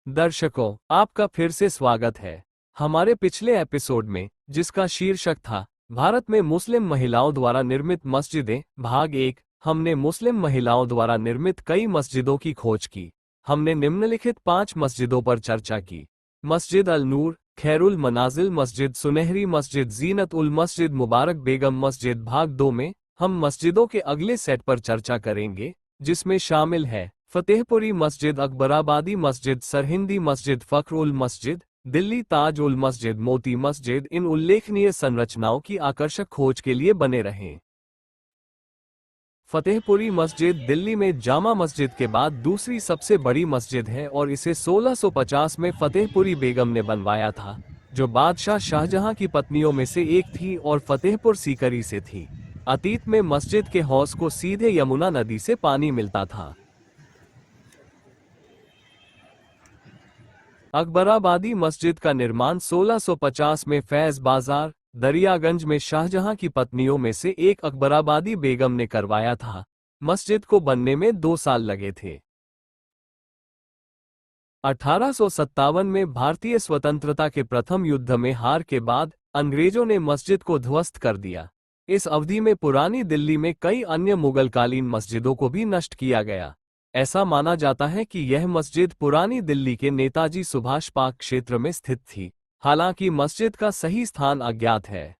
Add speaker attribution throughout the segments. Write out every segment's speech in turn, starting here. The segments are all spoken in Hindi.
Speaker 1: दर्शकों, आपका फिर से स्वागत है। हमारे पिछले एपिसोड में, जिसका शीर्षक था भारत में मुस्लिम महिलाओं द्वारा निर्मित मस्जिदें भाग 1, हमने मुस्लिम महिलाओं द्वारा निर्मित कई मस्जिदों की खोज की। हमने निम्नलिखित 5 मस्जिदों पर चर्चा की। मस्जिद अल नूर, खैरुल मनाजिल मस्जिद, सुनहरी मस्जिद, जीनत उल मस्जिद, मुबारक बेगम मस्जिद। भाग 2 में हम मस्जिदों के अगले सेट पर चर्चा करेंगे, जिसमें शामिल है फतेहपुरी मस्जिद, अकबराबादी मस्जिद, सरहिंदी मस्जिद, फख्र उल मस्जिद, दिल्ली ताज उल मस्जिद, मोती मस्जिद। इन उल्लेखनीय संरचनाओं की आकर्षक खोज के लिए बने रहें। फतेहपुरी मस्जिद दिल्ली में जामा मस्जिद के बाद दूसरी सबसे बड़ी मस्जिद है और इसे 1650 में फतेहपुरी बेगम ने बनवाया था, जो बादशाह शाहजहां की पत्नियों में से एक थी और फतेहपुर सीकरी से थी। अतीत में मस्जिद के हौज को सीधे यमुना नदी से पानी मिलता था। अकबराबादी मस्जिद का निर्माण 1650 में फैज बाजार, दरियागंज में शाहजहां की पत्नियों में से एक अकबराबादी बेगम ने करवाया था। मस्जिद को बनने में 2 साल लगे थे। 1857 में भारतीय स्वतंत्रता के प्रथम युद्ध में हार के बाद अंग्रेजों ने मस्जिद को ध्वस्त कर दिया। इस अवधि में पुरानी दिल्ली में कई अन्य मुगलकालीन मस्जिदों को भी नष्ट किया गया। ऐसा माना जाता है कि यह मस्जिद पुरानी दिल्ली के नेताजी सुभाष पार्क क्षेत्र में स्थित थी, हालांकि मस्जिद का सही स्थान अज्ञात है।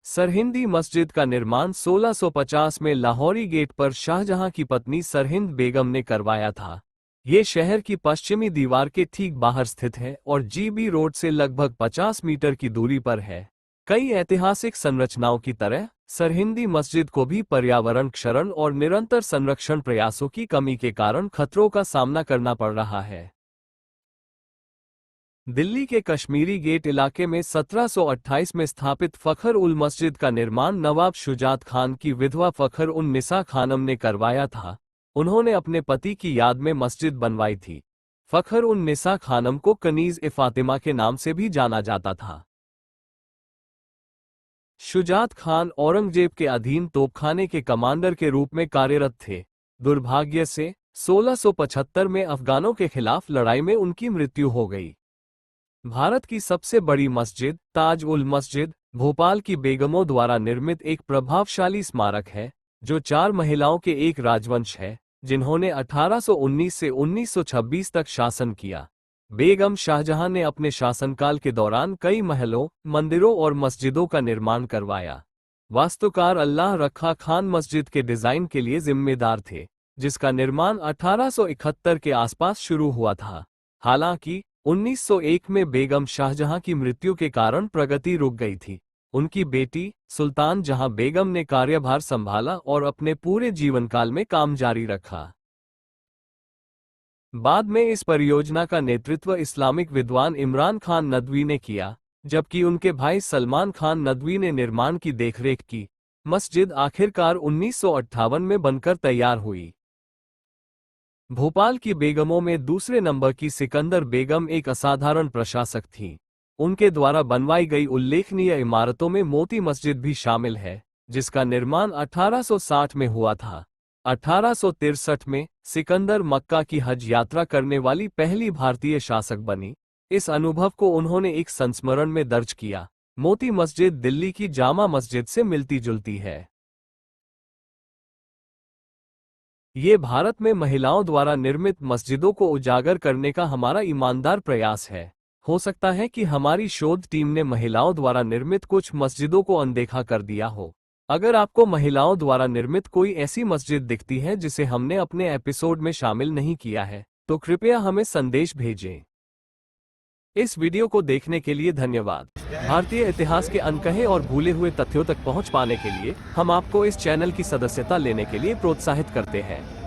Speaker 1: सरहिंदी मस्जिद का निर्माण 1650 में लाहौरी गेट पर शाहजहां की पत्नी सरहिंद बेगम ने करवाया था। ये शहर की पश्चिमी दीवार के ठीक बाहर स्थित है और जीबी रोड से लगभग 50 मीटर की दूरी पर है। कई ऐतिहासिक संरचनाओं की तरह सरहिंदी मस्जिद को भी पर्यावरण क्षरण और निरंतर संरक्षण प्रयासों की कमी के कारण खतरों का सामना करना पड़ रहा है। दिल्ली के कश्मीरी गेट इलाके में 1728 में स्थापित फखर उल मस्जिद का निर्माण नवाब शुजात खान की विधवा फखर उन निसा खानम ने करवाया था। उन्होंने अपने पति की याद में मस्जिद बनवाई थी। फखर उन निसा खानम को कनीज-ए-फातिमा के नाम से भी जाना जाता था। शुजात खान औरंगजेब के अधीन तोपखाने के कमांडर के रूप में कार्यरत थे। दुर्भाग्य से 1675 में अफगानों के खिलाफ लड़ाई में उनकी मृत्यु हो गई। भारत की सबसे बड़ी मस्जिद ताज उल मस्जिद भोपाल की बेगमों द्वारा निर्मित एक प्रभावशाली स्मारक है, जो 4 महिलाओं के एक राजवंश है, जिन्होंने 1819 से 1926 तक शासन किया। बेगम शाहजहां ने अपने शासनकाल के दौरान कई महलों, मंदिरों और मस्जिदों का निर्माण करवाया। वास्तुकार अल्लाह रखा खान मस्जिद के डिजाइन के लिए जिम्मेदार थे, जिसका निर्माण 1871 के आसपास शुरू हुआ था। हालांकि 1901 में बेगम शाहजहां की मृत्यु के कारण प्रगति रुक गई थी। उनकी बेटी सुल्तान जहां बेगम ने कार्यभार संभाला और अपने पूरे जीवनकाल में काम जारी रखा। बाद में इस परियोजना का नेतृत्व इस्लामिक विद्वान इमरान खान नदवी ने किया, जबकि उनके भाई सलमान खान नदवी ने निर्माण की देखरेख की। मस्जिद आखिरकार 1958 में बनकर तैयार हुई। भोपाल की बेगमों में दूसरे नंबर की सिकंदर बेगम एक असाधारण प्रशासक थीं। उनके द्वारा बनवाई गई उल्लेखनीय इमारतों में मोती मस्जिद भी शामिल है, जिसका निर्माण 1860 में हुआ था। 1863 में सिकंदर मक्का की हज यात्रा करने वाली पहली भारतीय शासक बनी। इस अनुभव को उन्होंने एक संस्मरण में दर्ज किया। मोती मस्जिद दिल्ली की जामा मस्जिद से मिलती जुलती है। ये भारत में महिलाओं द्वारा निर्मित मस्जिदों को उजागर करने का हमारा ईमानदार प्रयास है। हो सकता है कि हमारी शोध टीम ने महिलाओं द्वारा निर्मित कुछ मस्जिदों को अनदेखा कर दिया हो। अगर आपको महिलाओं द्वारा निर्मित कोई ऐसी मस्जिद दिखती है जिसे हमने अपने एपिसोड में शामिल नहीं किया है, तो कृपया हमें संदेश भेजें। इस वीडियो को देखने के लिए धन्यवाद। भारतीय इतिहास के अनकहे और भूले हुए तथ्यों तक पहुंच पाने के लिए हम आपको इस चैनल की सदस्यता लेने के लिए प्रोत्साहित करते हैं।